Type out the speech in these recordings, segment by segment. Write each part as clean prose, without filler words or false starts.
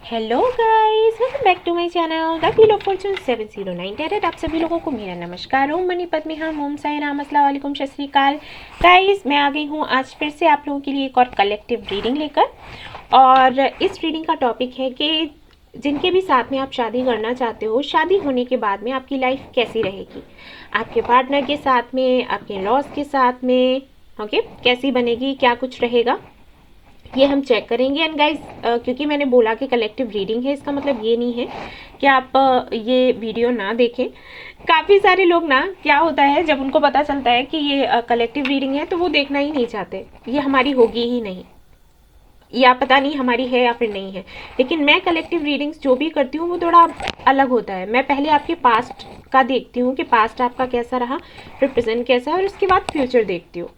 Hello guys, welcome back to my channel the wheel of fortune 709 tarot. आप सभी लोगों को मेरा नमस्कार। ओम मणिपत में हम ओम साई राम, अस्सलाम वालेकुम, सत श्री अकाल। गाइस, मैं आ गई हूँ आज फिर से आप लोगों के लिए एक और कलेक्टिव रीडिंग लेकर। और इस रीडिंग का टॉपिक है कि जिनके भी साथ में आप शादी करना चाहते हो, शादी होने के बाद में आपकी लाइफ कैसी रहेगी, आपके पार्टनर के साथ में, आपके लॉस के साथ में, ओके, कैसी बनेगी, क्या कुछ रहेगा, ये हम चेक करेंगे। एंड गाइस, क्योंकि मैंने बोला कि कलेक्टिव रीडिंग है, इसका मतलब ये नहीं है कि आप ये वीडियो ना देखें। काफ़ी सारे लोग ना, क्या होता है जब उनको पता चलता है कि ये कलेक्टिव रीडिंग है तो वो देखना ही नहीं चाहते, ये हमारी होगी ही नहीं, या पता नहीं हमारी है या फिर नहीं है। लेकिन मैं कलेक्टिव रीडिंग्स जो भी करती हूँ वो थोड़ा अलग होता है। मैं पहले आपके पास्ट का देखती हूँ कि पास्ट आपका कैसा रहा, फिर प्रेजेंट कैसा है, और उसके बाद फ्यूचर देखती हूँ।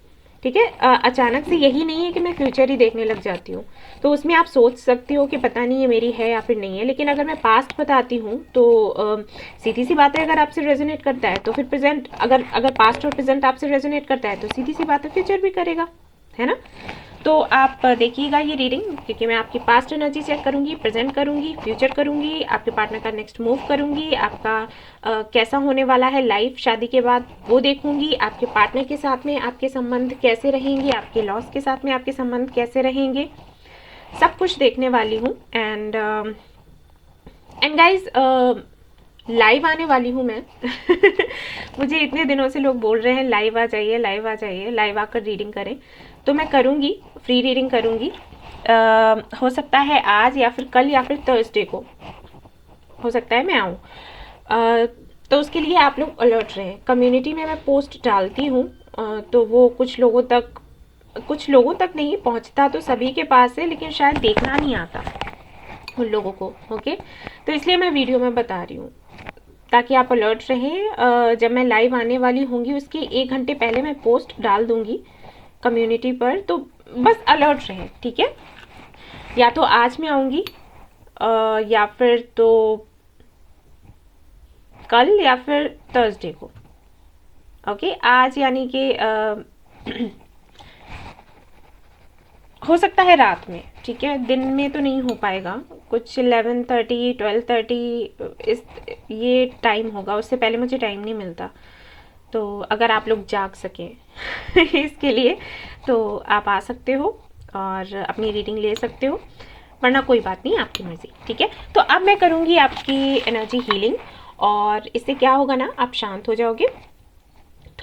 ठीक है, अचानक से यही नहीं है कि मैं फ्यूचर ही देखने लग जाती हूँ। तो उसमें आप सोच सकते हो कि पता नहीं ये मेरी है या फिर नहीं है। लेकिन अगर मैं पास्ट बताती हूँ तो सीधी सी बात है, अगर आपसे रेजोनेट करता है तो फिर प्रेजेंट, अगर पास्ट और प्रेजेंट आपसे रेजोनेट करता है तो सीधी सी बात है फ्यूचर भी करेगा, है ना। तो आप देखिएगा ये रीडिंग, क्योंकि मैं आपकी पास्ट एनर्जी चेक करूंगी, प्रेजेंट करूंगी, फ्यूचर करूंगी, आपके पार्टनर का नेक्स्ट मूव करूंगी, आपका कैसा होने वाला है लाइफ शादी के बाद वो देखूंगी, आपके पार्टनर के साथ में आपके संबंध कैसे रहेंगे, आपके लॉस के साथ में आपके संबंध कैसे रहेंगे, सब कुछ देखने वाली हूँ। एंड गाइज, लाइव आने वाली हूँ मैं। मुझे इतने दिनों से लोग बोल रहे हैं लाइव आ जाइए, लाइव आ जाइए, लाइव आकर रीडिंग करें, तो मैं करूँगी, फ्री रीडिंग करूँगी। हो सकता है आज या फिर कल या फिर थर्सडे को, हो सकता है मैं आऊँ। तो उसके लिए आप लोग अलर्ट रहें। कम्युनिटी में मैं पोस्ट डालती हूँ, तो वो कुछ लोगों तक नहीं पहुँचता, तो सभी के पास है, लेकिन शायद देखना नहीं आता उन लोगों को। ओके, तो इसलिए मैं वीडियो में बता रही हूँ ताकि आप अलर्ट रहें। जब मैं लाइव आने वाली होंगी उसके 1 घंटे पहले मैं पोस्ट डाल दूंगी कम्युनिटी पर, तो बस अलर्ट रहें, ठीक है। या तो आज मैं आऊँगी, या फिर तो कल या फिर थर्सडे को। ओके, आज यानी कि हो सकता है रात में, ठीक है, दिन में तो नहीं हो पाएगा। कुछ 11:30 12:30 इस ये टाइम होगा, उससे पहले मुझे टाइम नहीं मिलता। तो अगर आप लोग जाग सकें इसके लिए तो आप आ सकते हो और अपनी रीडिंग ले सकते हो, वरना कोई बात नहीं, आपकी मर्जी, ठीक है। तो अब मैं करूँगी आपकी एनर्जी हीलिंग, और इससे क्या होगा ना, आप शांत हो जाओगे,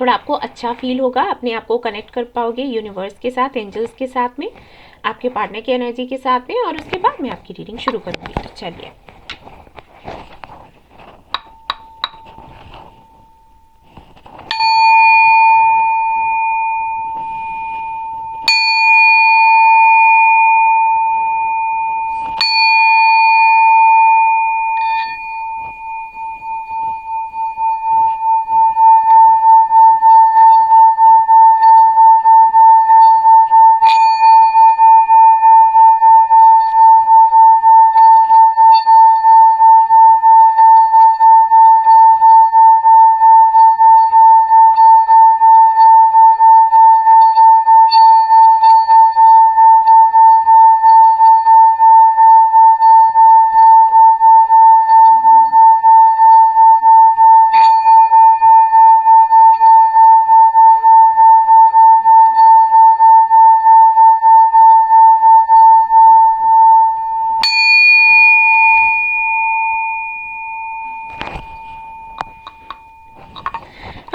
थोड़ा आपको अच्छा फील होगा, अपने आप को कनेक्ट कर पाओगे यूनिवर्स के साथ, एंजल्स के साथ में, आपके पार्टनर की एनर्जी के साथ में, और उसके बाद मैं आपकी रीडिंग शुरू करूँगी। तो चलिए,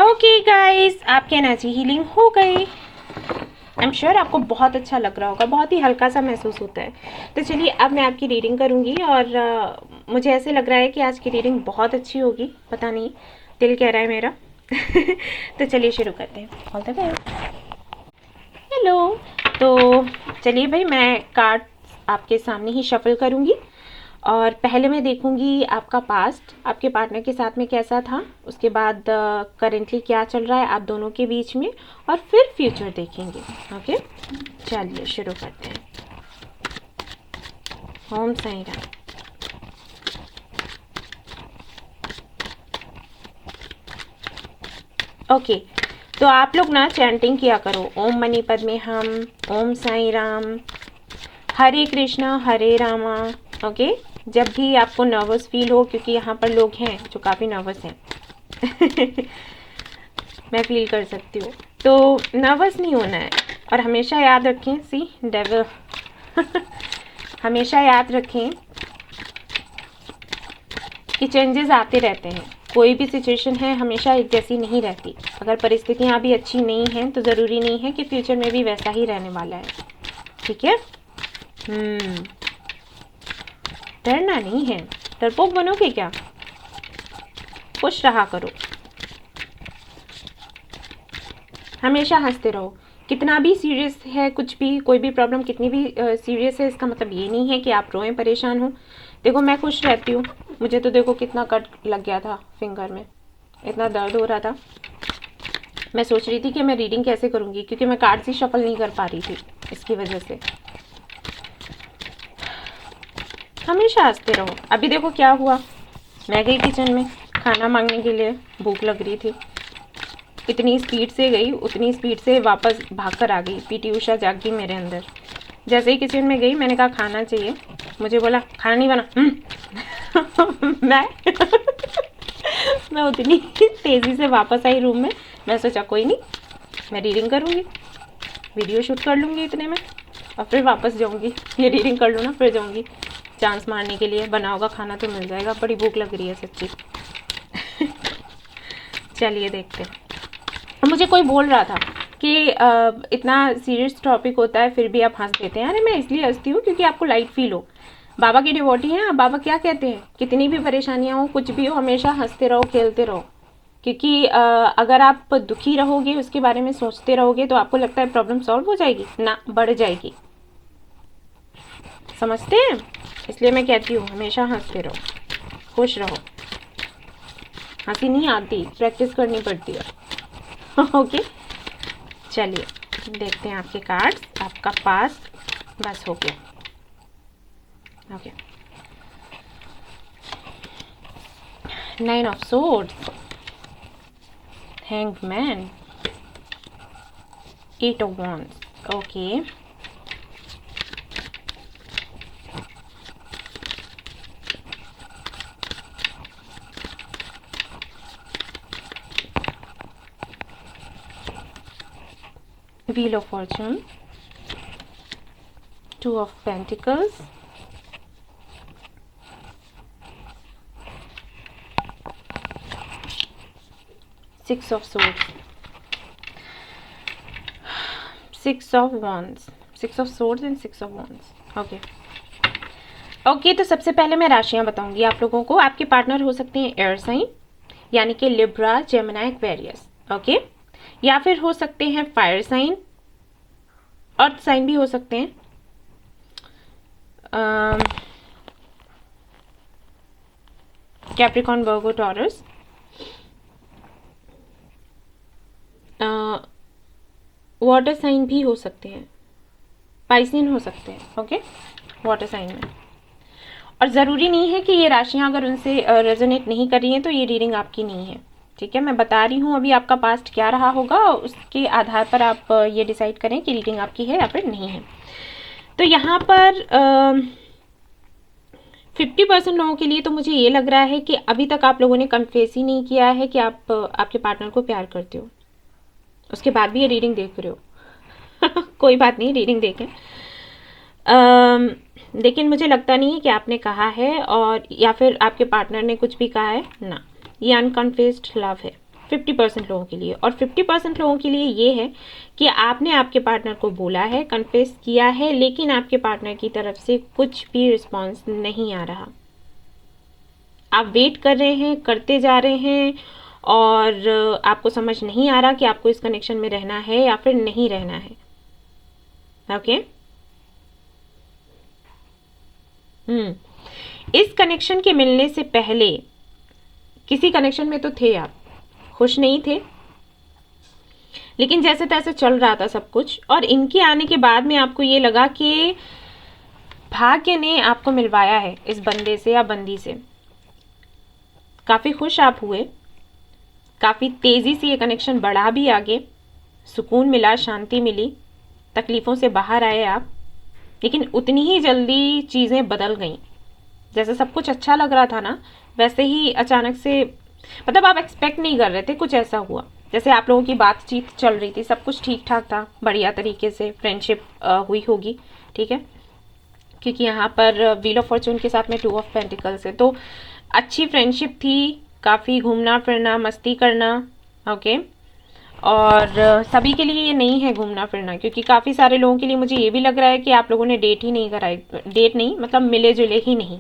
ओके गाइस, आपकी एनर्जी हीलिंग हो गई। आई एम श्योर आपको बहुत अच्छा लग रहा होगा, बहुत ही हल्का सा महसूस होता है। तो चलिए, अब मैं आपकी रीडिंग करूँगी, और मुझे ऐसे लग रहा है कि आज की रीडिंग बहुत अच्छी होगी, पता नहीं, दिल कह रहा है मेरा। तो चलिए शुरू करते हैं। All the best. हेलो। तो चलिए भाई, मैं कार्ड आपके सामने ही शफल करूँगी, और पहले मैं देखूंगी आपका पास्ट, आपके पार्टनर के साथ में कैसा था, उसके बाद करेंटली क्या चल रहा है आप दोनों के बीच में, और फिर फ्यूचर देखेंगे। ओके, चलिए शुरू करते हैं। ओम साईं राम। ओके, तो आप लोग ना चैंटिंग किया करो, ओम मणिपद में हम, ओम साईं राम, हरे कृष्णा हरे रामा, ओके, जब भी आपको नर्वस फील हो, क्योंकि यहाँ पर लोग हैं जो काफ़ी नर्वस हैं मैं फील कर सकती हूँ, तो नर्वस नहीं होना है। और हमेशा याद रखें, सी डेविल हमेशा याद रखें कि चेंजेस आते रहते हैं। कोई भी सिचुएशन है हमेशा एक जैसी नहीं रहती। अगर परिस्थितियाँ अभी अच्छी नहीं हैं तो ज़रूरी नहीं है कि फ्यूचर में भी वैसा ही रहने वाला है। ठीक है, डरना नहीं है। डरपोक बनोगे क्या? खुश रहा करो, हमेशा हंसते रहो। कितना भी सीरियस है कुछ भी, कोई भी प्रॉब्लम कितनी भी सीरियस है, इसका मतलब ये नहीं है कि आप रोएं, परेशान हो। देखो मैं खुश रहती हूँ, मुझे तो देखो कितना कट लग गया था फिंगर में, इतना दर्द हो रहा था। मैं सोच रही थी कि मैं रीडिंग कैसे करूँगी, क्योंकि मैं कार्ड्स ही शफल नहीं कर पा रही थी इसकी वजह से। हमेशा हंसते रहो। अभी देखो क्या हुआ, मैं गई किचन में खाना मांगने के लिए, भूख लग रही थी, इतनी स्पीड से गई, उतनी स्पीड से वापस भाग कर आ गई। पीटी उषा जाग गई मेरे अंदर। जैसे ही किचन में गई, मैंने कहा खाना चाहिए, मुझे बोला खाना नहीं बना। मैं उतनी तेज़ी से वापस आई रूम में। मैं सोचा कोई नहीं, मैं रीडिंग करूँगी, वीडियो शूट कर लूँगी इतने में, और फिर वापस जाऊँगी। ये रीडिंग कर लूँ ना, फिर जाऊँगी चांस मारने के लिए। बना होगा खाना तो मिल जाएगा, बड़ी भूख लग रही है सच्ची। चलिए देखते हैं। मुझे कोई बोल रहा था कि इतना सीरियस टॉपिक होता है फिर भी आप हंस देते हैं। अरे मैं इसलिए हंसती हूँ क्योंकि आपको लाइट फील हो। बाबा की डिवोटी हैं, बाबा क्या कहते हैं, कितनी भी परेशानियाँ हो, कुछ भी हो, हमेशा हंसते रहो, खेलते रहो। क्योंकि अगर आप दुखी रहोगे, उसके बारे में सोचते रहोगे, तो आपको लगता है प्रॉब्लम सॉल्व हो जाएगी ना, बढ़ जाएगी। समझते हैं? इसलिए मैं कहती हूँ हमेशा हंसते रहो, खुश रहो। हंसी नहीं आती, प्रैक्टिस करनी पड़ती है। ओके, चलिए देखते हैं आपके कार्ड्स। आपका पास्ट बस हो गया। Okay, 9 of swords, hanged man, 8 of wands. Okay, Wheel of Fortune, 2 of Pentacles, Six of Swords, 6 of Wands, 6 of Swords and 6 of Wands. Okay, तो सबसे पहले मैं राशियां बताऊंगी आप लोगों को। आपके पार्टनर हो सकते हैं एयर साइन, यानी कि लिब्रा, जेमिनी, एक्वेरियस। ओके, या फिर हो सकते हैं फायर साइन, अर्थ साइन भी हो सकते हैं, कैप्रिकॉर्न, वर्गो, टॉरस, वाटर साइन भी हो सकते हैं, पाइसियन हो सकते हैं। ओके, वाटर साइन में। और ज़रूरी नहीं है कि ये राशियां अगर उनसे रेजोनेट नहीं कर रही हैं तो ये रीडिंग आपकी नहीं है। ठीक है, मैं बता रही हूँ अभी आपका पास्ट क्या रहा होगा, उसके आधार पर आप ये डिसाइड करें कि रीडिंग आपकी है या फिर नहीं है। तो यहाँ पर 50% लोगों के लिए तो मुझे ये लग रहा है कि अभी तक आप लोगों ने कन्फेस ही नहीं किया है कि आप आपके पार्टनर को प्यार करते हो, उसके बाद भी ये रीडिंग देख रहे हो। कोई बात नहीं, रीडिंग देखें। लेकिन मुझे लगता नहीं है कि आपने कहा है, और या फिर आपके पार्टनर ने कुछ भी कहा है ना। ये अनकन्फेस्ड लव है 50% लोगों के लिए। और 50% लोगों के लिए ये है कि आपने आपके पार्टनर को बोला है, कन्फेस किया है, लेकिन आपके पार्टनर की तरफ से कुछ भी रिस्पॉन्स नहीं आ रहा। आप वेट कर रहे हैं, करते जा रहे हैं, और आपको समझ नहीं आ रहा कि आपको इस कनेक्शन में रहना है या फिर नहीं रहना है। ओके, इस कनेक्शन के मिलने से पहले किसी कनेक्शन में तो थे आप, खुश नहीं थे, लेकिन जैसे तैसे चल रहा था सब कुछ। और इनके आने के बाद में आपको ये लगा कि भाग्य ने आपको मिलवाया है इस बंदे से या बंदी से। काफ़ी खुश आप हुए, काफ़ी तेज़ी से ये कनेक्शन बढ़ा भी आगे, सुकून मिला, शांति मिली, तकलीफ़ों से बाहर आए आप। लेकिन उतनी ही जल्दी चीज़ें बदल गईं। जैसे सब कुछ अच्छा लग रहा था ना, वैसे ही अचानक से, मतलब आप एक्सपेक्ट नहीं कर रहे थे, कुछ ऐसा हुआ। जैसे आप लोगों की बातचीत चल रही थी, सब कुछ ठीक ठाक था, बढ़िया तरीके से फ्रेंडशिप हुई होगी, ठीक है, क्योंकि यहाँ पर व्हील ऑफ फॉर्चून के साथ में 2 ऑफ पेंटिकल्स है, तो अच्छी फ्रेंडशिप थी, काफ़ी घूमना फिरना, मस्ती करना, ओके। और सभी के लिए ये नहीं है घूमना फिरना, क्योंकि काफ़ी सारे लोगों के लिए मुझे ये भी लग रहा है कि आप लोगों ने डेट ही नहीं कराई, डेट नहीं मतलब मिले जुले ही नहीं,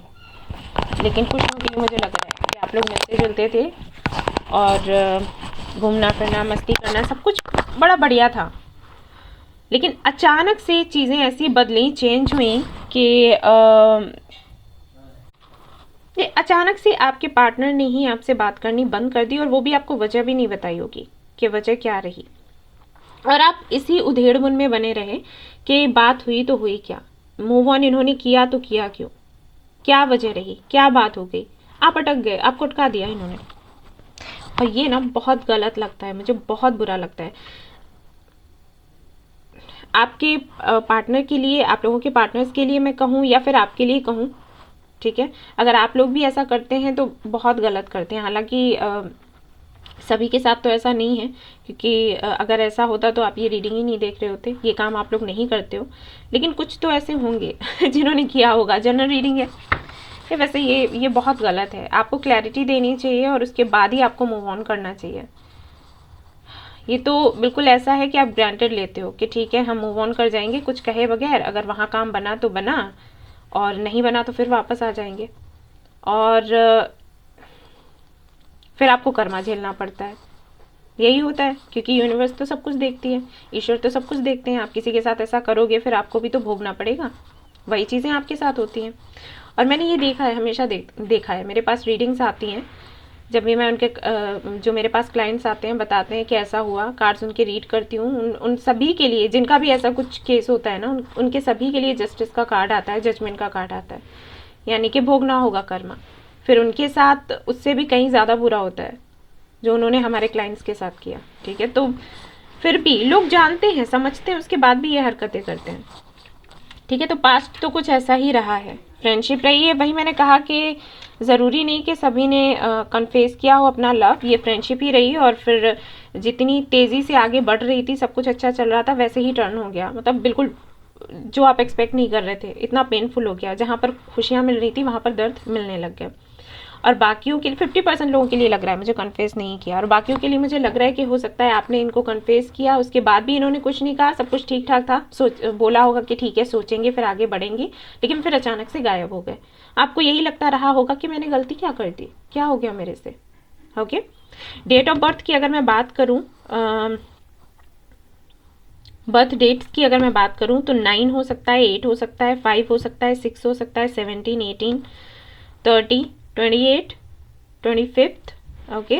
लेकिन कुछ लोगों के लिए मुझे लग रहा है कि आप लोग मिलते जुलते थे और घूमना फिरना, मस्ती करना, सब कुछ बड़ा बढ़िया था। लेकिन अचानक से चीज़ें ऐसी बदली, चेंज हुई कि ये अचानक से आपके पार्टनर ने ही आपसे बात करनी बंद कर दी, और वो भी आपको वजह भी नहीं बताई होगी कि वजह क्या रही, और आप इसी उधेड़बुन में बने रहे कि बात हुई तो हुई क्या, मूव ऑन इन्होंने किया तो किया क्यों, क्या वजह रही, क्या बात हो गई, आप अटक गए, आपको अटका दिया इन्होंने। और ये ना बहुत गलत लगता है, मुझे बहुत बुरा लगता है। आपके पार्टनर के लिए, आप लोगों के पार्टनर्स के लिए मैं कहूँ या फिर आपके लिए कहूँ, ठीक है, अगर आप लोग भी ऐसा करते हैं तो बहुत गलत करते हैं। हालांकि सभी के साथ तो ऐसा नहीं है, क्योंकि अगर ऐसा होता तो आप ये रीडिंग ही नहीं देख रहे होते, ये काम आप लोग नहीं करते हो, लेकिन कुछ तो ऐसे होंगे जिन्होंने किया होगा। जनरल रीडिंग है ये, वैसे ये बहुत गलत है, आपको क्लैरिटी देनी चाहिए और उसके बाद ही आपको मूव ऑन करना चाहिए। ये तो बिल्कुल ऐसा है कि आप ग्रांटेड लेते हो कि ठीक है हम मूव ऑन कर जाएंगे कुछ कहे बगैर, अगर वहाँ काम बना तो बना, और नहीं बना तो फिर वापस आ जाएंगे, और फिर आपको कर्मा झेलना पड़ता है। यही होता है, क्योंकि यूनिवर्स तो सब कुछ देखती है, ईश्वर तो सब कुछ देखते हैं। आप किसी के साथ ऐसा करोगे फिर आपको भी तो भोगना पड़ेगा, वही चीज़ें आपके साथ होती हैं। और मैंने ये देखा है, हमेशा देखा है, मेरे पास रीडिंग्स आती हैं, जब भी मैं उनके जो मेरे पास क्लाइंट्स आते हैं बताते हैं कि ऐसा हुआ, कार्ड्स उनके रीड करती हूँ, उन सभी के लिए जिनका भी ऐसा कुछ केस होता है ना, उनके सभी के लिए जस्टिस का कार्ड आता है, जजमेंट का कार्ड आता है, यानी कि भोगना होगा कर्मा। फिर उनके साथ उससे भी कहीं ज़्यादा बुरा होता है जो उन्होंने हमारे क्लाइंट्स के साथ किया, ठीक है। तो फिर भी लोग जानते हैं, समझते हैं, उसके बाद भी ये हरकतें करते हैं, ठीक है। तो पास्ट तो कुछ ऐसा ही रहा है, फ्रेंडशिप रही है, वही मैंने कहा कि ज़रूरी नहीं कि सभी ने कन्फेस किया हो अपना लव, ये फ्रेंडशिप ही रही, और फिर जितनी तेज़ी से आगे बढ़ रही थी, सब कुछ अच्छा चल रहा था, वैसे ही टर्न हो गया, मतलब बिल्कुल जो आप एक्सपेक्ट नहीं कर रहे थे, इतना पेनफुल हो गया, जहाँ पर खुशियाँ मिल रही थी वहाँ पर दर्द मिलने लग गया। और बाकियों के लिए 50% लोगों के लिए लग रहा है मुझे कन्फेस नहीं किया, और बाकियों के लिए मुझे लग रहा है कि हो सकता है आपने इनको कन्फेस किया, उसके बाद भी इन्होंने कुछ नहीं कहा, सब कुछ ठीक ठाक था, बोला होगा कि ठीक है सोचेंगे फिर आगे बढ़ेंगे, लेकिन फिर अचानक से गायब हो गए। आपको यही लगता रहा होगा कि मैंने गलती क्या कर दी, क्या हो गया मेरे से, ओके। डेट ऑफ बर्थ की अगर मैं बात करूँ, बर्थ डेट्स की अगर मैं बात करूँ तो 9 हो सकता है, 8 हो सकता है, 5 हो सकता है, 6 हो सकता है, 17, 18, 30, 28, 25, ओके,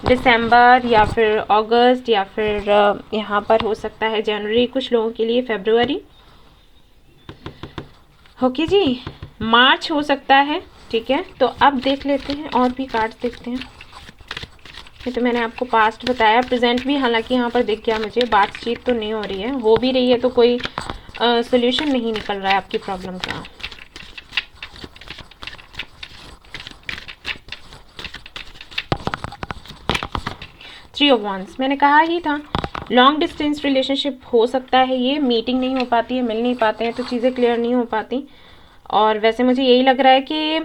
दिसंबर या फिर अगस्त, या फिर यहाँ पर हो सकता है जनवरी, कुछ लोगों के लिए फरवरी, ओके जी, मार्च हो सकता है, ठीक है। तो अब देख लेते हैं और भी कार्ड्स देखते हैं। ये तो मैंने आपको पास्ट बताया, प्रेजेंट भी हालांकि यहाँ पर दिख गया मुझे, बातचीत तो नहीं हो रही है, हो भी रही है तो कोई सोल्यूशन नहीं निकल रहा है आपकी प्रॉब्लम का। थ्री ऑफ वांड्स, मैंने कहा ही था लॉन्ग डिस्टेंस रिलेशनशिप हो सकता है, ये मीटिंग नहीं हो पाती है, मिल नहीं पाते हैं, तो चीज़ें क्लियर नहीं हो पाती। और वैसे मुझे यही लग रहा है कि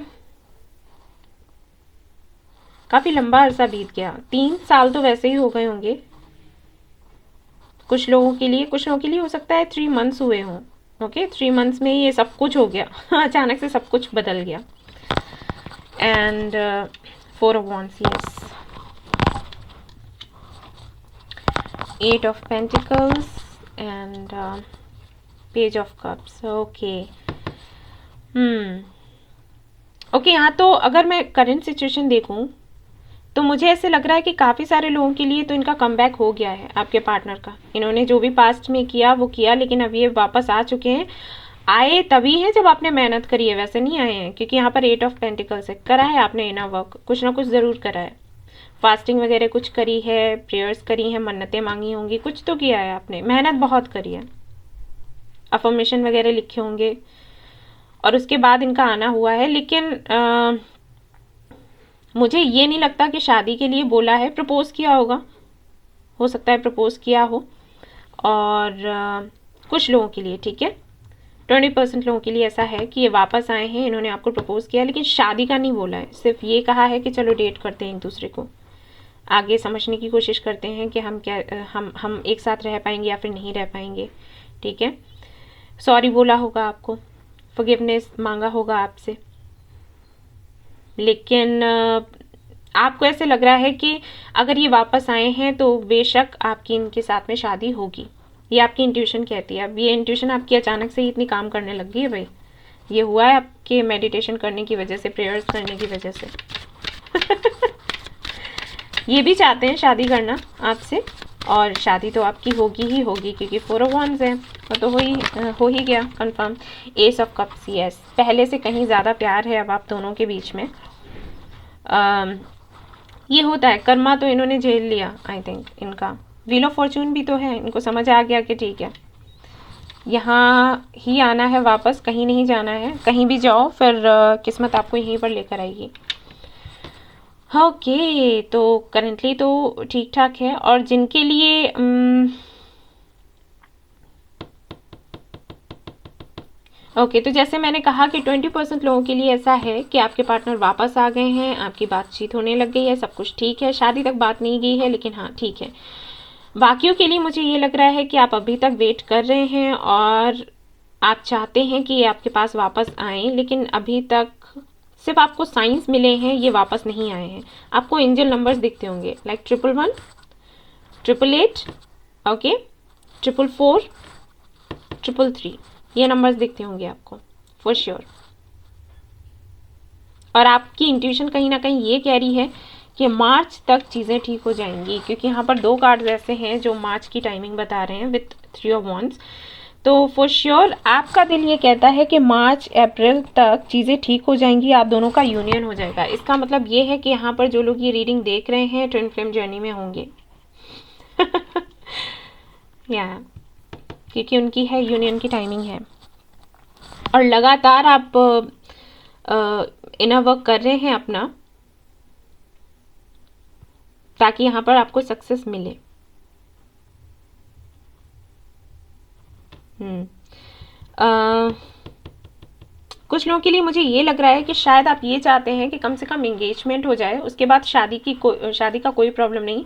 काफ़ी लंबा अरसा बीत गया, 3 साल तो वैसे ही हो गए होंगे कुछ लोगों के लिए, कुछ लोगों के लिए हो सकता है 3 मंथ्स हुए हों, ओके। 3 मंथ्स में ही ये सब कुछ हो गया अचानक से सब कुछ बदल गया। And 4 of wands, yes, 8 of pentacles and page of cups, okay. Okay, यहाँ तो अगर मैं करंट सिचुएशन देखूँ तो मुझे ऐसे लग रहा है कि काफ़ी सारे लोगों के लिए तो इनका कमबैक हो गया है, आपके पार्टनर का। इन्होंने जो भी पास्ट में किया वो किया, लेकिन अब ये वापस आ चुके हैं। आए तभी हैं जब आपने मेहनत करी है, वैसे नहीं आए हैं, क्योंकि यहाँ पर 8 ऑफ पेंटिकल्स है, करा है आपने इनर वर्क, कुछ ना कुछ ज़रूर करा है, फास्टिंग वगैरह कुछ करी है, प्रेयर्स करी हैं, मन्नतें मांगी होंगी, कुछ तो किया है आपने, मेहनत बहुत करी है, अफर्मेशन वगैरह लिखे होंगे, और उसके बाद इनका आना हुआ है, लेकिन मुझे ये नहीं लगता कि शादी के लिए बोला है। प्रपोज किया होगा, हो सकता है प्रपोज किया हो, और कुछ लोगों के लिए, ठीक है, 20% लोगों के लिए ऐसा है कि ये वापस आए हैं, इन्होंने आपको प्रपोज किया, लेकिन शादी का नहीं बोला है, सिर्फ ये कहा है कि चलो डेट करते हैं एक दूसरे को, आगे समझने की कोशिश करते हैं कि हम क्या हम एक साथ रह पाएंगे या फिर नहीं रह पाएंगे, ठीक है। सॉरी बोला होगा आपको, फॉरगिवनेस मांगा होगा आपसे, लेकिन आपको ऐसे लग रहा है कि अगर ये वापस आए हैं तो बेशक आपकी इनके साथ में शादी होगी, ये आपकी इंट्यूशन कहती है। अब ये इंट्यूशन आपकी अचानक से ही इतनी काम करने लग गई है भाई, ये हुआ है आपके मेडिटेशन करने की वजह से, प्रेयर्स करने की वजह से। ये भी चाहते हैं शादी करना आपसे, और शादी तो आपकी होगी ही होगी, क्योंकि 4 of Wands है, वो तो हो ही गया confirm. S of cups, yes, पहले से कहीं ज़्यादा प्यार है अब आप दोनों के बीच में। ये होता है, कर्मा तो इन्होंने झेल लिया आई थिंक इनका। व्हील ऑफ फॉर्चून भी तो है, इनको समझ आ गया कि ठीक है यहाँ ही आना है वापस, कहीं नहीं जाना है, कहीं भी जाओ फिर किस्मत आपको यहीं पर लेकर आएगी। ओके, तो करेंटली तो ठीक ठाक है। और जिनके लिए ओके, तो जैसे मैंने कहा कि 20% लोगों के लिए ऐसा है कि आपके पार्टनर वापस आ गए हैं, आपकी बातचीत होने लग गई है, सब कुछ ठीक है, शादी तक बात नहीं गई है, लेकिन हाँ ठीक है। बाकियों के लिए मुझे ये लग रहा है कि आप अभी तक वेट कर रहे हैं और आप चाहते हैं कि ये आपके पास वापस आएँ, लेकिन अभी तक सिर्फ आपको साइंस मिले हैं, ये वापस नहीं आए हैं। आपको एंजल नंबर्स दिखते होंगे, लाइक 111, 888, ओके, 444, 333, ये नंबर्स दिखते होंगे आपको फॉर श्योर। और आपकी इंट्यूशन कहीं ना कहीं ये कह रही है कि मार्च तक चीज़ें ठीक हो जाएंगी, क्योंकि यहाँ पर 2 कार्ड्स ऐसे हैं जो मार्च की टाइमिंग बता रहे हैं विथ 3 of Wands। तो फॉर श्योर आपका दिल ये कहता है कि मार्च अप्रैल तक चीज़ें ठीक हो जाएंगी, आप दोनों का यूनियन हो जाएगा। इसका मतलब ये है कि यहाँ पर जो लोग ये रीडिंग देख रहे हैं ट्विन फ्लेम जर्नी में होंगे। या क्योंकि उनकी है यूनियन की टाइमिंग है, और लगातार आप इनर वर्क कर रहे हैं अपना, ताकि यहाँ पर आपको सक्सेस मिले। कुछ लोगों के लिए मुझे ये लग रहा है कि शायद आप ये चाहते हैं कि कम से कम एंगेजमेंट हो जाए, उसके बाद शादी का कोई प्रॉब्लम नहीं,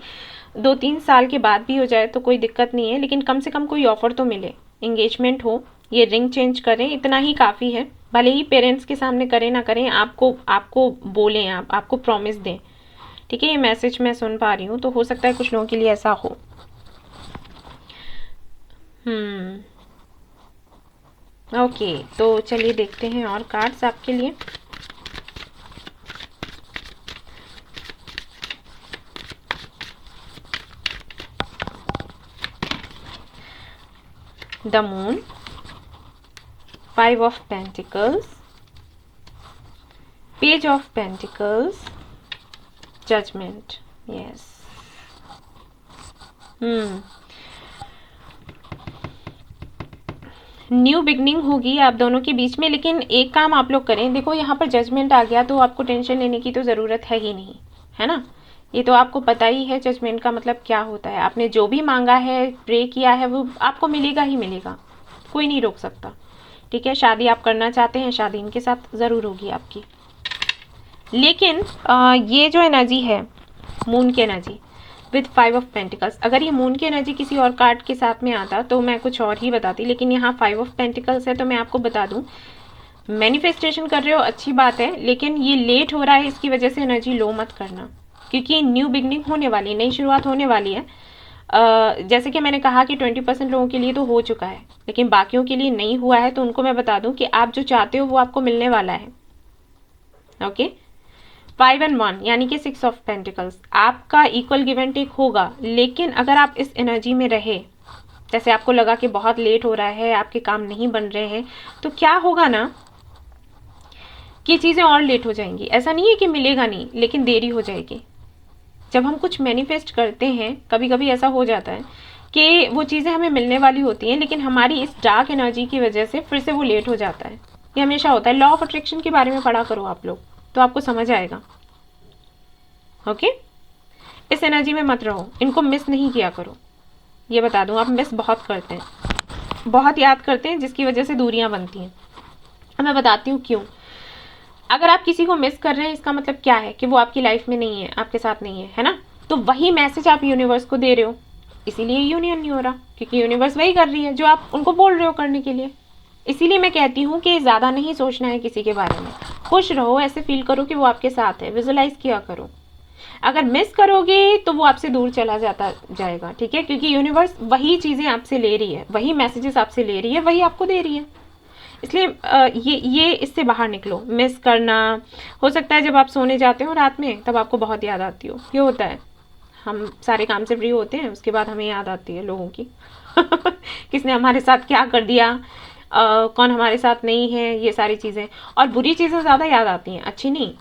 2-3 साल के बाद भी हो जाए तो कोई दिक्कत नहीं है, लेकिन कम से कम कोई ऑफर तो मिले, एंगेजमेंट हो, ये रिंग चेंज करें, इतना ही काफ़ी है। भले ही पेरेंट्स के सामने करें ना करें, आपको बोलें, आपको प्रॉमिस दें, ठीक है। ये मैसेज मैं सुन पा रही हूँ, तो हो सकता है कुछ लोगों के लिए ऐसा हो। ओके, तो चलिए देखते हैं और कार्ड्स आपके लिए। The moon, 5 of Pentacles, Page of Pentacles, Judgment, yes। New beginning होगी आप दोनों के बीच में, लेकिन एक काम आप लोग करें, देखो यहाँ पर जजमेंट आ गया तो आपको टेंशन लेने की तो ज़रूरत है ही नहीं, है ना। ये तो आपको पता ही है जजमेंट का मतलब क्या होता है। आपने जो भी मांगा है, प्रे किया है, वो आपको मिलेगा ही मिलेगा, कोई नहीं रोक सकता, ठीक है। शादी आप करना चाहते हैं, शादी इनके साथ ज़रूर होगी आपकी, लेकिन ये जो एनर्जी है मून की एनर्जी विथ 5 of Pentacles, अगर ये मून की एनर्जी किसी और कार्ड के साथ में आता तो मैं कुछ और ही बताती, लेकिन यहाँ 5 of Pentacles है, तो मैं आपको बता दूँ, मैनिफेस्टेशन कर रहे हो अच्छी बात है, लेकिन ये लेट हो रहा है, इसकी वजह से एनर्जी लो मत करना, क्योंकि न्यू बिगनिंग होने वाली है, नई शुरुआत होने वाली है। जैसे कि मैंने कहा कि 20% लोगों के लिए तो हो चुका है, लेकिन बाकियों के लिए नहीं हुआ है, तो उनको मैं बता दूं कि आप जो चाहते हो वो आपको मिलने वाला है। ओके, 5 and 1 यानी कि 6 of Pentacles, आपका इक्वल गिव एंड टेक होगा, लेकिन अगर आप इस एनर्जी में रहे, जैसे आपको लगा कि बहुत लेट हो रहा है, आपके काम नहीं बन रहे हैं, तो क्या होगा ना कि चीज़ें और लेट हो जाएंगी। ऐसा नहीं है कि मिलेगा नहीं, लेकिन देरी हो जाएगी। जब हम कुछ मैनिफेस्ट करते हैं, कभी कभी ऐसा हो जाता है कि वो चीज़ें हमें मिलने वाली होती हैं, लेकिन हमारी इस डार्क एनर्जी की वजह से फिर से वो लेट हो जाता है, ये हमेशा होता है। लॉ ऑफ अट्रैक्शन के बारे में पढ़ा करो आप लोग, तो आपको समझ आएगा। ओके, इस एनर्जी में मत रहो, इनको मिस नहीं किया करो। ये बता दूं, आप मिस बहुत करते हैं, बहुत याद करते हैं, जिसकी वजह से दूरियां बनती हैं। अब मैं बताती हूँ क्यों। अगर आप किसी को मिस कर रहे हैं, इसका मतलब क्या है कि वो आपकी लाइफ में नहीं है, आपके साथ नहीं है, है ना। तो वही मैसेज आप यूनिवर्स को दे रहे हो, इसीलिए यूनियन नहीं हो रहा, क्योंकि यूनिवर्स वही कर रही है जो आप उनको बोल रहे हो करने के लिए। इसीलिए मैं कहती हूँ कि ज़्यादा नहीं सोचना है किसी के बारे में, खुश रहो, ऐसे फील करो कि वो आपके साथ है, विजुअलाइज किया करो। अगर मिस करोगे तो वो आपसे दूर चला जाता जाएगा, ठीक है, क्योंकि यूनिवर्स वही चीज़ें आपसे ले रही है, वही मैसेजेस आपसे ले रही है, वही आपको दे रही है। इसलिए ये इससे बाहर निकलो। मिस करना हो सकता है जब आप सोने जाते हो रात में, तब आपको बहुत याद आती हो। ये होता है, हम सारे काम से फ्री होते हैं, उसके बाद हमें याद आती है लोगों की किसने हमारे साथ क्या कर दिया, कौन हमारे साथ नहीं है, ये सारी चीज़ें। और बुरी चीज़ें ज़्यादा याद आती हैं, अच्छी नहीं,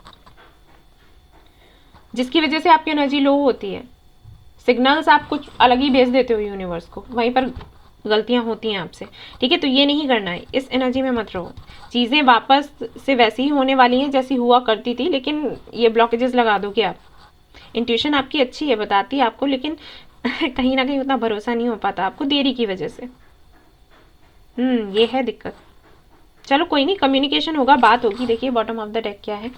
जिसकी वजह से आपकी एनर्जी लो होती है। सिग्नल्स आप कुछ अलग ही भेज देते हो यूनिवर्स को, वहीं पर गलतियां होती हैं आपसे, ठीक है। तो ये नहीं करना है, इस एनर्जी में मत रहो। चीज़ें वापस से वैसी ही होने वाली हैं जैसी हुआ करती थी, लेकिन ये ब्लॉकेजेस लगा दोगे आप। इंट्यूशन आपकी अच्छी है, बताती है आपको, लेकिन कहीं ना कहीं उतना भरोसा नहीं हो पाता आपको, देरी की वजह से। ये है दिक्कत। चलो कोई नहीं, कम्युनिकेशन होगा, बात होगी। देखिए बॉटम ऑफ द डेक क्या है,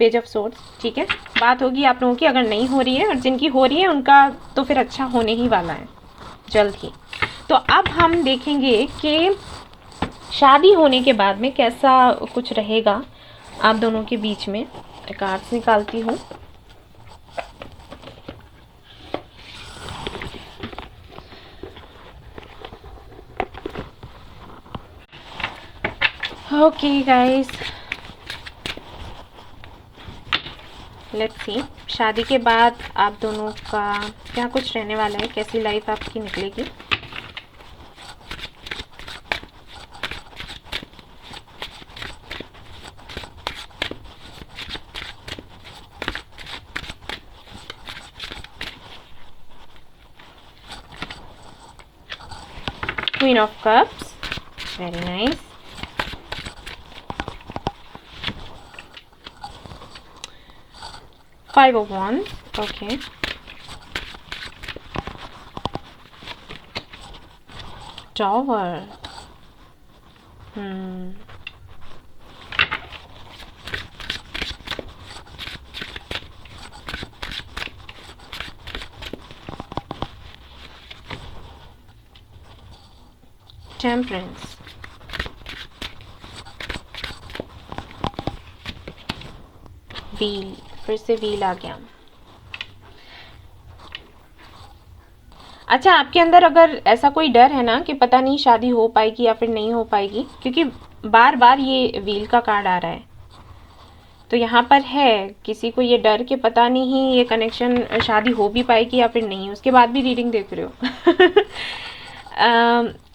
पेज ऑफ सोर्ड्स, ठीक है। बात होगी आप लोगों की, अगर नहीं हो रही है, और जिनकी हो रही है उनका तो फिर अच्छा होने ही वाला है जल्द ही। तो अब हम देखेंगे कि शादी होने के बाद में कैसा कुछ रहेगा आप दोनों के बीच में। कार्ड्स निकालती हूँ। ओके गाइस, लेट्स सी, शादी के बाद आप दोनों का क्या कुछ रहने वाला है, कैसी लाइफ आपकी निकलेगी। Queen of cups, very nice. Five of Wands, okay. Tower. Temperance. Wheel, फिर से व्हील आ गया। अच्छा, आपके अंदर अगर ऐसा कोई डर है ना कि पता नहीं शादी हो पाएगी या फिर नहीं हो पाएगी, क्योंकि बार बार ये व्हील का कार्ड आ रहा है, तो यहाँ पर है किसी को ये डर कि पता नहीं ये कनेक्शन शादी हो भी पाएगी या फिर नहीं, उसके बाद भी रीडिंग देख रहे हो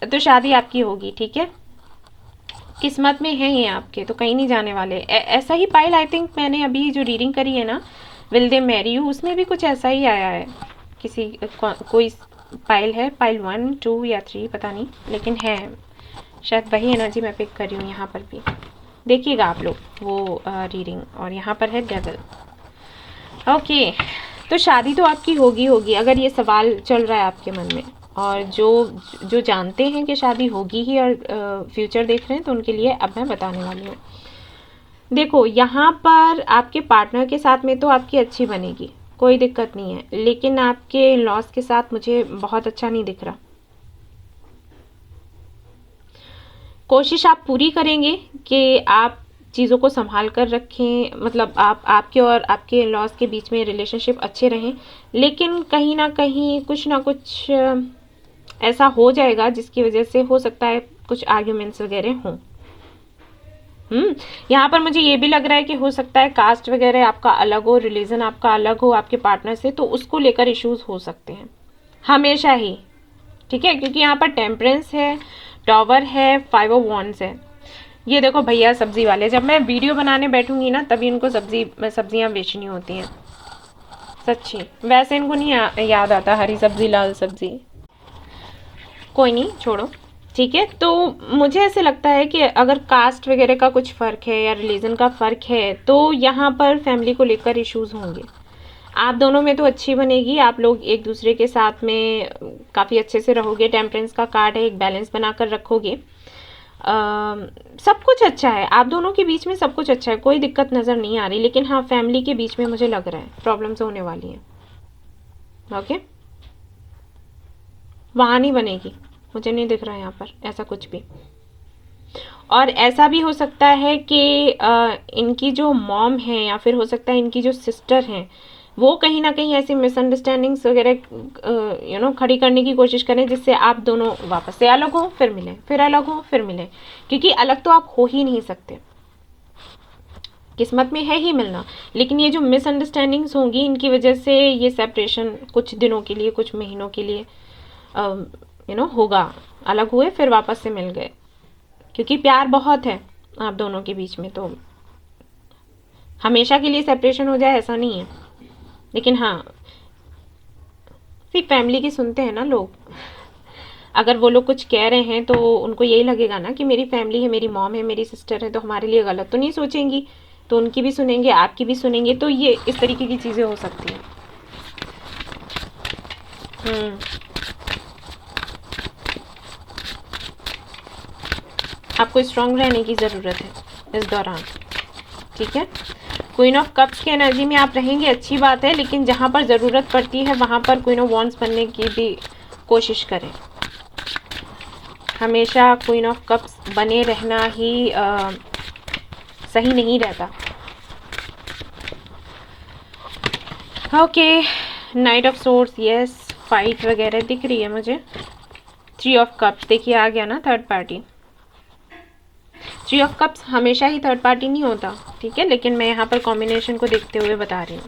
तो शादी आपकी होगी, ठीक है। किस्मत में है ये आपके, तो कहीं नहीं जाने वाले। ऐसा ही पाइल, आई थिंक मैंने अभी जो रीडिंग करी है ना, विल दे मैरी यू, उसमें भी कुछ ऐसा ही आया है। किसी कोई पाइल है, पाइल 1, 2 या 3 पता नहीं, लेकिन है शायद वही एनर्जी मैं पिक कर रही हूँ। यहाँ पर भी देखिएगा आप लोग वो रीडिंग, और यहाँ पर है डेविल। ओके, तो शादी तो आपकी होगी अगर ये सवाल चल रहा है आपके मन में, और जो जानते हैं कि शादी होगी ही और फ्यूचर देख रहे हैं, तो उनके लिए अब मैं बताने वाली हूँ। देखो, यहाँ पर आपके पार्टनर के साथ में तो आपकी अच्छी बनेगी, कोई दिक्कत नहीं है, लेकिन आपके लॉस के साथ मुझे बहुत अच्छा नहीं दिख रहा। कोशिश आप पूरी करेंगे कि आप चीज़ों को संभाल कर रखें, मतलब आपके और आपके लॉस के बीच में रिलेशनशिप अच्छे रहें, लेकिन कहीं ना कहीं कुछ ना कुछ ऐसा हो जाएगा जिसकी वजह से हो सकता है कुछ आर्ग्यूमेंट्स वगैरह हों। यहाँ पर मुझे ये भी लग रहा है कि हो सकता है कास्ट वगैरह आपका अलग हो, रिलीजन आपका अलग हो आपके पार्टनर से, तो उसको लेकर इश्यूज हो सकते हैं हमेशा ही, ठीक है, क्योंकि यहाँ पर टेम्परेंस है, टॉवर है, 5 ऑफ वॉन्ड्स है। ये देखो भैया सब्जी वाले, जब मैं वीडियो बनाने बैठूंगी ना, तभी इनको सब्जियाँ बेचनी होती हैं, सच्ची। वैसे इनको नहीं याद आता हरी सब्जी लाल सब्जी, कोई नहीं छोड़ो। ठीक है, तो मुझे ऐसे लगता है कि अगर कास्ट वगैरह का कुछ फ़र्क है या रिलीजन का फ़र्क है तो यहाँ पर फैमिली को लेकर इश्यूज़ होंगे। आप दोनों में तो अच्छी बनेगी, आप लोग एक दूसरे के साथ में काफ़ी अच्छे से रहोगे, टेम्परेंस का कार्ड है, एक बैलेंस बनाकर रखोगे। सब कुछ अच्छा है, आप दोनों के बीच में सब कुछ अच्छा है, कोई दिक्कत नज़र नहीं आ रही। लेकिन हाँ, फैमिली के बीच में मुझे लग रहा है प्रॉब्लम्स होने वाली हैं। ओके, वहाँ नहीं बनेगी, मुझे नहीं दिख रहा है यहाँ पर ऐसा कुछ भी। और ऐसा भी हो सकता है कि इनकी जो मॉम है या फिर हो सकता है इनकी जो सिस्टर हैं वो कहीं ना कहीं ऐसी मिसअंडरस्टैंडिंग्स वगैरह खड़ी करने की कोशिश करें जिससे आप दोनों वापस से अलग हो फिर मिलें, फिर अलग हो फिर मिलें, क्योंकि अलग तो आप हो ही नहीं सकते, किस्मत में है ही मिलना। लेकिन ये जो मिसअंडरस्टैंडिंग्स होंगी इनकी वजह से ये सेपरेशन कुछ दिनों के लिए, कुछ महीनों के लिए होगा। अलग हुए फिर वापस से मिल गए, क्योंकि प्यार बहुत है आप दोनों के बीच में, तो हमेशा के लिए सेपरेशन हो जाए ऐसा नहीं है। लेकिन हाँ, फिर फैमिली की सुनते हैं ना लोग, अगर वो लोग कुछ कह रहे हैं तो उनको यही लगेगा ना कि मेरी फैमिली है, मेरी मॉम है, मेरी सिस्टर है, तो हमारे लिए गलत तो नहीं सोचेंगी, तो उनकी भी सुनेंगे, आपकी भी सुनेंगे, तो ये इस तरीके की चीज़ें हो सकती हैं। आपको स्ट्रांग रहने की ज़रूरत है इस दौरान, ठीक है। क्वीन ऑफ कप्स की एनर्जी में आप रहेंगे, अच्छी बात है, लेकिन जहाँ पर ज़रूरत पड़ती है वहाँ पर क्वीन ऑफ वॉन्ड्स बनने की भी कोशिश करें। हमेशा क्वीन ऑफ कप्स बने रहना ही सही नहीं रहता। Okay, night of source, yes, fight वगैरह दिख रही है मुझे। थ्री ऑफ कप्स देखिए आ गया ना, third party. Three of cups हमेशा ही थर्ड पार्टी नहीं होता, ठीक है, लेकिन मैं यहाँ पर कॉम्बिनेशन को देखते हुए बता रही हूँ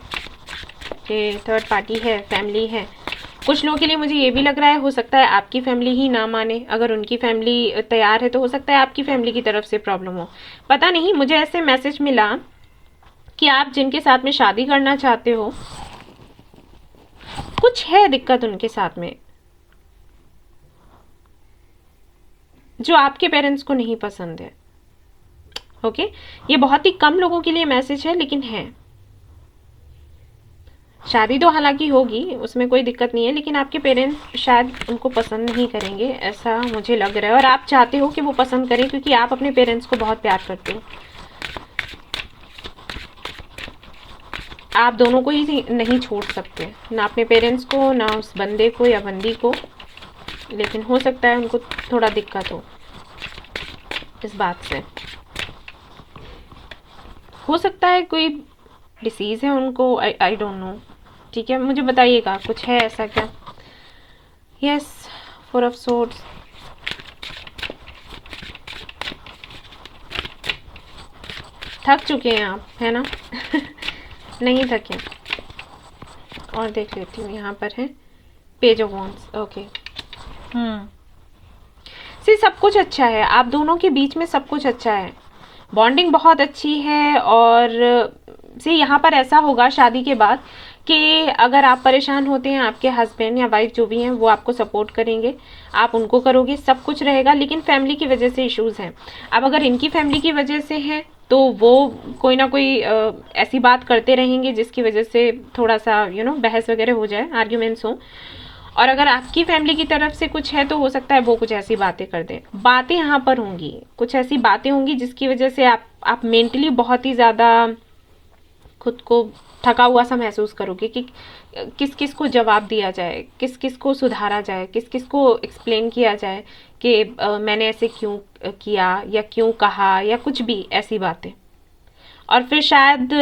कि थर्ड पार्टी है, फैमिली है। कुछ लोगों के लिए मुझे ये भी लग रहा है, हो सकता है आपकी फैमिली ही ना माने, अगर उनकी फैमिली तैयार है तो हो सकता है आपकी फैमिली की तरफ से प्रॉब्लम हो, पता नहीं। मुझे ऐसे मैसेज मिला कि आप जिनके साथ में शादी करना चाहते हो कुछ है दिक्कत उनके साथ में जो आपके पेरेंट्स को नहीं पसंद है। ओके, ये बहुत ही कम लोगों के लिए मैसेज है, लेकिन है। शादी तो हालांकि होगी, उसमें कोई दिक्कत नहीं है, लेकिन आपके पेरेंट्स शायद उनको पसंद नहीं करेंगे, ऐसा मुझे लग रहा है। और आप चाहते हो कि वो पसंद करें, क्योंकि आप अपने पेरेंट्स को बहुत प्यार करते हो। आप दोनों को ही नहीं छोड़ सकते, ना अपने पेरेंट्स को, ना उस बंदे को या बंदी को, लेकिन हो सकता है उनको थोड़ा दिक्कत हो इस बात से। हो सकता है कोई डिसीज़ है उनको, आई डोंट नो, ठीक है, मुझे बताइएगा कुछ है ऐसा क्या। यस, फोर ऑफ सोर्ड्स, थक चुके हैं आप, है ना? नहीं थके। और देख लेती हूँ, यहाँ पर है पेज ऑफ वॉन्ड्स। ओके, सब कुछ अच्छा है, आप दोनों के बीच में सब कुछ अच्छा है, बॉन्डिंग बहुत अच्छी है। और यहाँ पर ऐसा होगा शादी के बाद कि अगर आप परेशान होते हैं, आपके हस्बैंड या वाइफ जो भी हैं वो आपको सपोर्ट करेंगे, आप उनको करोगे, सब कुछ रहेगा। लेकिन फैमिली की वजह से इश्यूज़ हैं। अब अगर इनकी फैमिली की वजह से है तो वो कोई ना कोई ऐसी बात करते रहेंगे जिसकी वजह से थोड़ा सा बहस वगैरह हो जाए, आर्ग्यूमेंट्स हो। और अगर आपकी फैमिली की तरफ से कुछ है तो हो सकता है वो कुछ ऐसी बातें कर दें। बातें यहाँ पर होंगी, कुछ ऐसी बातें होंगी जिसकी वजह से आप मेंटली बहुत ही ज़्यादा खुद को थका हुआ सा महसूस करोगे कि किस किस को जवाब दिया जाए, किस किस को सुधारा जाए, किस किस को एक्सप्लेन किया जाए कि मैंने ऐसे क्यों किया या क्यों कहा या कुछ भी ऐसी बातें। और फिर शायद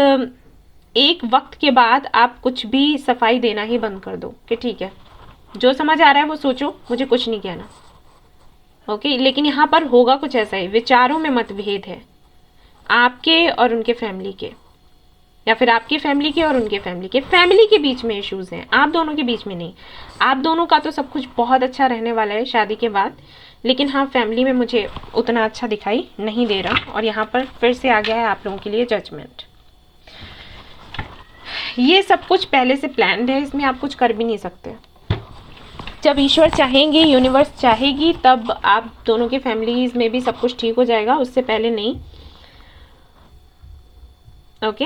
एक वक्त के बाद आप कुछ भी सफाई देना ही बंद कर दो कि ठीक है, जो समझ आ रहा है वो सोचो, मुझे कुछ नहीं कहना। ओके, लेकिन यहाँ पर होगा कुछ ऐसा ही, विचारों में मतभेद है आपके और उनके फैमिली के, या फिर आपकी फैमिली के और उनके फैमिली के बीच में इश्यूज हैं, आप दोनों के बीच में नहीं। आप दोनों का तो सब कुछ बहुत अच्छा रहने वाला है शादी के बाद, लेकिन हाँ, फैमिली में मुझे उतना अच्छा दिखाई नहीं दे रहा। और यहाँ पर फिर से आ गया है आप लोगों के लिए जजमेंट। ये सब कुछ पहले से प्लान्ड है, इसमें आप कुछ कर भी नहीं सकते। जब ईश्वर चाहेंगे, यूनिवर्स चाहेगी, तब आप दोनों की फैमिलीज में भी सब कुछ ठीक हो जाएगा, उससे पहले नहीं। ओके,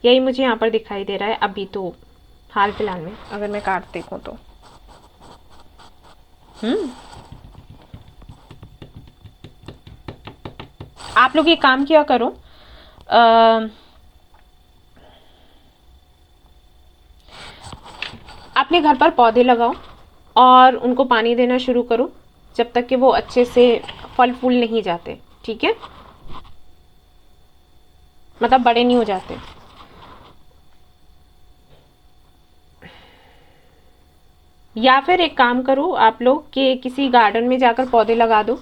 यही मुझे यहाँ पर दिखाई दे रहा है अभी तो हाल फिलहाल में, अगर मैं कार्ड देखूँ तो। आप लोग ये काम किया करो, अपने घर पर पौधे लगाओ और उनको पानी देना शुरू करो जब तक कि वो अच्छे से फल फूल नहीं जाते, ठीक है, मतलब बड़े नहीं हो जाते। या फिर एक काम करो आप लोग कि किसी गार्डन में जाकर पौधे लगा दो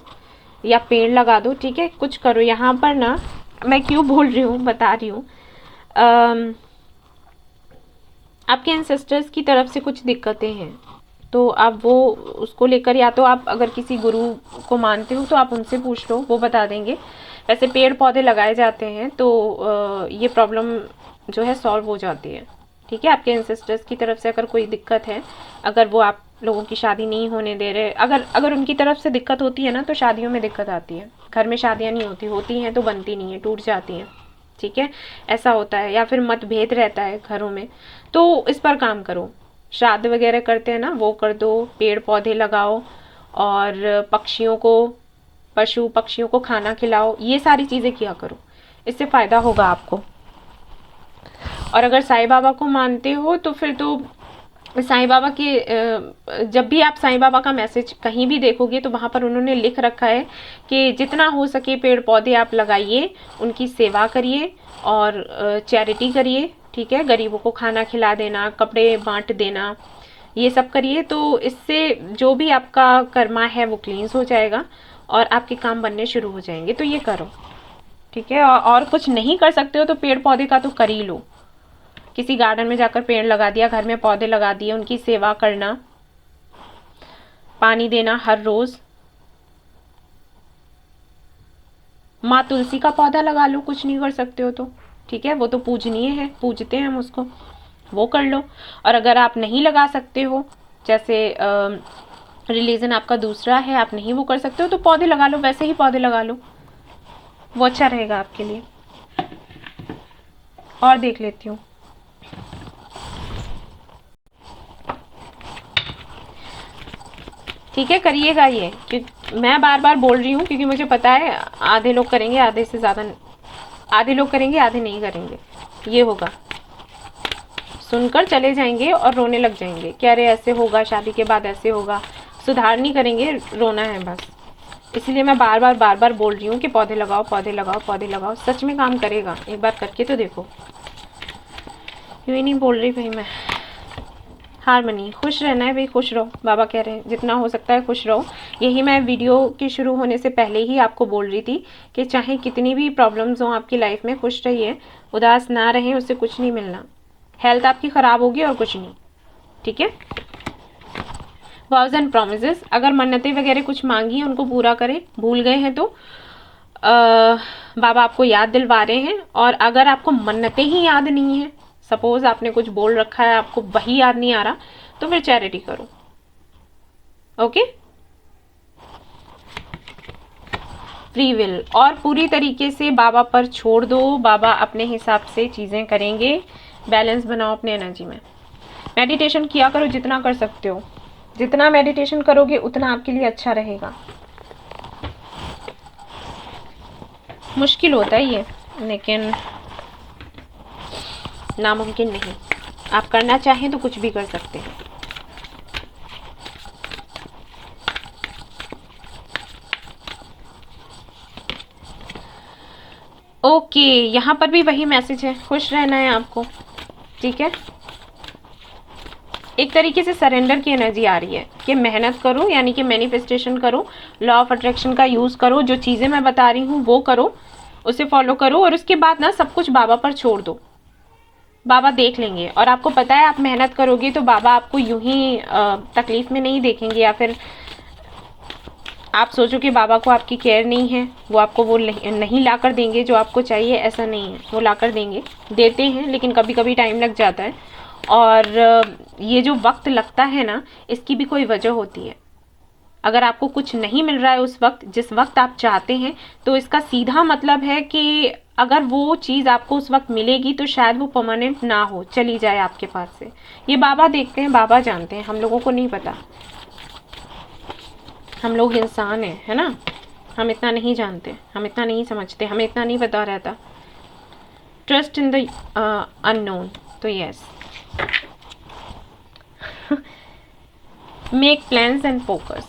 या पेड़ लगा दो, ठीक है, कुछ करो। यहाँ पर ना मैं क्यों बोल रही हूँ, बता रही हूँ, आपके एंसेस्टर्स की तरफ से कुछ दिक्कतें हैं, तो आप वो उसको लेकर, या तो आप अगर किसी गुरु को मानते हो तो आप उनसे पूछ लो, वो बता देंगे। वैसे पेड़ पौधे लगाए जाते हैं तो ये प्रॉब्लम जो है सॉल्व हो जाती है, ठीक है। आपके एंसेस्टर्स की तरफ से अगर कोई दिक्कत है, अगर वो आप लोगों की शादी नहीं होने दे रहे, अगर उनकी तरफ से दिक्कत होती है ना, तो शादियों में दिक्कत आती है, घर में शादियाँ नहीं होती हैं तो बनती नहीं है, टूट जाती हैं, ठीक है, ऐसा होता है। या फिर मतभेद रहता है घरों में, तो इस पर काम करो। श्राद्ध वगैरह करते हैं ना, वो कर दो, पेड़ पौधे लगाओ और पशु पक्षियों को खाना खिलाओ, ये सारी चीज़ें किया करो, इससे फ़ायदा होगा आपको। और अगर साईं बाबा को मानते हो तो फिर तो साईं बाबा के, जब भी आप साईं बाबा का मैसेज कहीं भी देखोगे तो वहाँ पर उन्होंने लिख रखा है कि जितना हो सके पेड़ पौधे आप लगाइए, उनकी सेवा करिए और चैरिटी करिए, ठीक है, गरीबों को खाना खिला देना, कपड़े बांट देना, ये सब करिए। तो इससे जो भी आपका कर्मा है वो क्लींस हो जाएगा और आपके काम बनने शुरू हो जाएंगे, तो ये करो, ठीक है। और कुछ नहीं कर सकते हो तो पेड़ पौधे का तो कर ही लो, किसी गार्डन में जाकर पेड़ लगा दिया, घर में पौधे लगा दिए, उनकी सेवा करना, पानी देना हर रोज। माँ तुलसी का पौधा लगा लो, कुछ नहीं कर सकते हो तो, ठीक है, वो तो पूजनीय है, पूजते हैं हम उसको, वो कर लो। और अगर आप नहीं लगा सकते हो, जैसे रिलीजन आपका दूसरा है, आप नहीं वो कर सकते हो, तो पौधे लगा लो, वैसे ही पौधे लगा लो, वो अच्छा रहेगा आपके लिए। और देख लेती हूँ, ठीक है, करिएगा ये, क्योंकि मैं बार बार बोल रही हूँ क्योंकि मुझे पता है आधे लोग करेंगे, आधे से ज़्यादा, आधे लोग करेंगे, आधे नहीं करेंगे, ये होगा, सुनकर चले जाएंगे और रोने लग जाएंगे कि अरे ऐसे होगा, शादी के बाद ऐसे होगा, सुधार नहीं करेंगे, रोना है बस। इसलिए मैं बार बार बोल रही हूँ कि पौधे लगाओ, पौधे लगाओ, पौधे लगाओ, सच में काम करेगा, एक बार करके तो देखो। यूँ ही नहीं बोल रही भाई मैं, हारमनी, खुश रहना है भाई, खुश रहो, बाबा कह रहे हैं जितना हो सकता है खुश रहो। यही मैं वीडियो के शुरू होने से पहले ही आपको बोल रही थी कि चाहे कितनी भी प्रॉब्लम्स हो आपकी लाइफ में, खुश रहिए, उदास ना रहें, उससे कुछ नहीं मिलना। हेल्थ आपकी ख़राब होगी और कुछ नहीं, ठीक है। वॉव्स एंड प्रोमिसेस, अगर मन्नतें वगैरह कुछ मांगी हैं उनको पूरा करें, भूल गए हैं तो बाबा आपको याद दिलवा रहे हैं। और अगर आपको मन्नतें ही याद नहीं है, सपोज आपने कुछ बोल रखा है, आपको वही याद नहीं आ रहा, तो फिर चैरिटी करो, ओके। फ्री विल, और पूरी तरीके से बाबा पर छोड़ दो, बाबा अपने हिसाब से चीज़ें करेंगे। बैलेंस बनाओ अपने एनर्जी में, मेडिटेशन किया करो जितना कर सकते हो, जितना मेडिटेशन करोगे उतना आपके लिए अच्छा रहेगा। मुश्किल होता है ये, लेकिन नामुमकिन नहीं, आप करना चाहें तो कुछ भी कर सकते हैं। ओके, यहाँ पर भी वही मैसेज है, खुश रहना है आपको, ठीक है। एक तरीके से सरेंडर की एनर्जी आ रही है कि मेहनत करो, यानी कि मैनिफेस्टेशन करो, लॉ ऑफ अट्रैक्शन का यूज़ करो, जो चीज़ें मैं बता रही हूँ वो करो, उसे फॉलो करो, और उसके बाद ना सब कुछ बाबा पर छोड़ दो, बाबा देख लेंगे। और आपको पता है आप मेहनत करोगे तो बाबा आपको यूं ही तकलीफ में नहीं देखेंगे, या फिर आप सोचो कि बाबा को आपकी केयर नहीं है, वो आपको वो नहीं ला कर देंगे जो आपको चाहिए, ऐसा नहीं है, वो ला कर देंगे, देते हैं, लेकिन कभी कभी टाइम लग जाता है। और ये जो वक्त लगता है ना, इसकी भी कोई वजह होती है। अगर आपको कुछ नहीं मिल रहा है उस वक्त, जिस वक्त आप चाहते हैं, तो इसका सीधा मतलब है कि अगर वो चीज़ आपको उस वक्त मिलेगी तो शायद वो परमानेंट ना हो, चली जाए आपके पास से। ये बाबा देखते हैं, बाबा जानते हैं, हम लोगों को नहीं पता। हम लोग इंसान हैं, है ना, हम इतना नहीं जानते, हम इतना नहीं समझते, हमें इतना नहीं पता रहता। Trust in the unknown. तो yes, make plans and focus,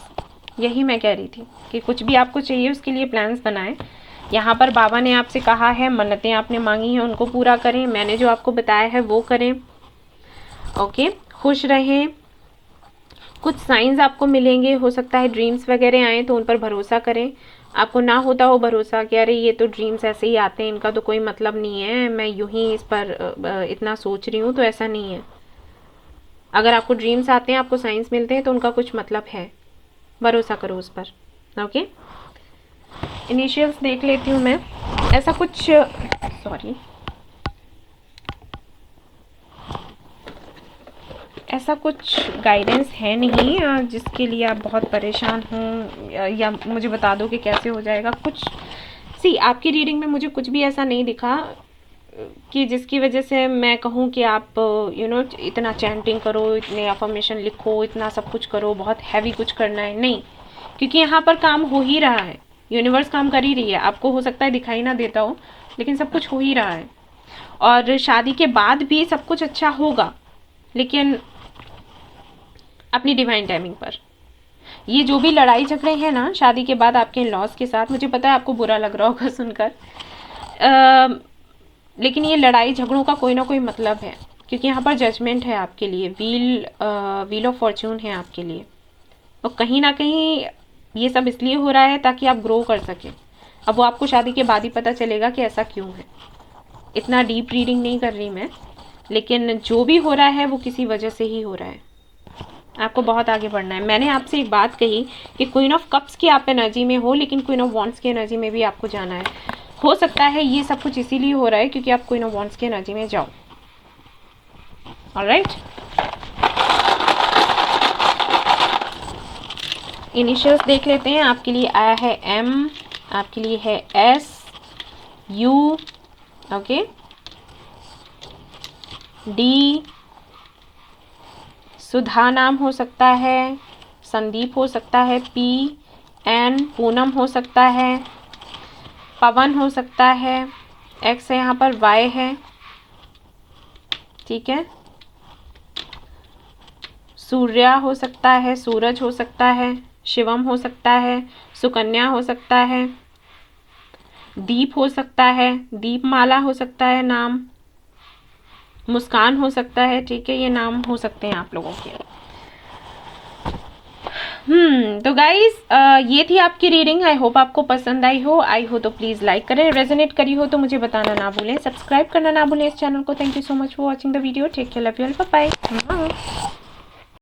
यही मैं कह रही थी कि कुछ भी आपको चाहिए उसके लिए प्लान्स बनाएं। यहाँ पर बाबा ने आपसे कहा है, मन्नतें आपने मांगी हैं उनको पूरा करें, मैंने जो आपको बताया है वो करें। ओके, खुश रहें। कुछ साइंस आपको मिलेंगे, हो सकता है ड्रीम्स वगैरह आए तो उन पर भरोसा करें। आपको ना होता हो भरोसा कि अरे ये तो ड्रीम्स ऐसे ही आते हैं, इनका तो कोई मतलब नहीं है, मैं यूं ही इस पर इतना सोच रही हूँ, तो ऐसा नहीं है। अगर आपको ड्रीम्स आते हैं, आपको साइंस मिलते हैं, तो उनका कुछ मतलब है, भरोसा करो उस पर। ओके, इनिशियल्स देख लेती हूँ मैं। ऐसा कुछ, सॉरी, ऐसा कुछ गाइडेंस है नहीं जिसके लिए आप बहुत परेशान हों या मुझे बता दो कि कैसे हो जाएगा कुछ। आपकी रीडिंग में मुझे कुछ भी ऐसा नहीं दिखा कि जिसकी वजह से मैं कहूँ कि आप इतना चैंटिंग करो, इतने अफर्मेशन लिखो, इतना सब कुछ करो, बहुत हैवी कुछ करना है, नहीं। क्योंकि यहाँ पर काम हो ही रहा है, यूनिवर्स काम कर ही रही है। आपको हो सकता है दिखाई ना देता हो, लेकिन सब कुछ हो ही रहा है। और शादी के बाद भी सब कुछ अच्छा होगा, लेकिन अपनी डिवाइन टाइमिंग पर। ये जो भी लड़ाई झगड़े हैं ना शादी के बाद आपके लॉस के साथ, मुझे पता है आपको बुरा लग रहा होगा सुनकर, लेकिन ये लड़ाई झगड़ों का कोई ना कोई मतलब है, क्योंकि यहाँ पर जजमेंट है आपके लिए, व्हील ऑफ फॉर्च्यून है आपके लिए। और कहीं ना कहीं ये सब इसलिए हो रहा है ताकि आप ग्रो कर सकें। अब वो आपको शादी के बाद ही पता चलेगा कि ऐसा क्यों है। इतना डीप रीडिंग नहीं कर रही मैं, लेकिन जो भी हो रहा है वो किसी वजह से ही हो रहा है। आपको बहुत आगे बढ़ना है। मैंने आपसे एक बात कही कि क्वीन ऑफ कप्स की आप एनर्जी में हो, लेकिन क्वीन ऑफ वॉन्ड्स की एनर्जी में भी आपको जाना है। हो सकता है ये सब कुछ इसीलिए हो रहा है क्योंकि आप क्वीन ऑफ वॉन्ड्स की एनर्जी में जाओ। ऑलराइट, इनिशियल्स देख लेते हैं। आपके लिए आया है एम, आपके लिए है एस, यू, ओके, डी, सुधा नाम हो सकता है, संदीप हो सकता है, पी, एन, पूनम हो सकता है, पवन हो सकता है, एक्स है यहाँ पर, वाई है, ठीक है, सूर्या हो सकता है, सूरज हो सकता है, शिवम हो सकता है, सुकन्या हो सकता है, दीप हो सकता है, दीपमाला हो सकता है नाम, मुस्कान हो सकता है, ठीक है, ये नाम हो सकते हैं आप लोगों के। तो गाइस, ये थी आपकी रीडिंग। आई होप आपको पसंद आई हो तो प्लीज़ लाइक करें, रेजोनेट करी हो तो मुझे बताना ना भूलें, सब्सक्राइब करना ना भूलें इस चैनल को। Thank you so much for watching the video. Take care, love you all, bye bye.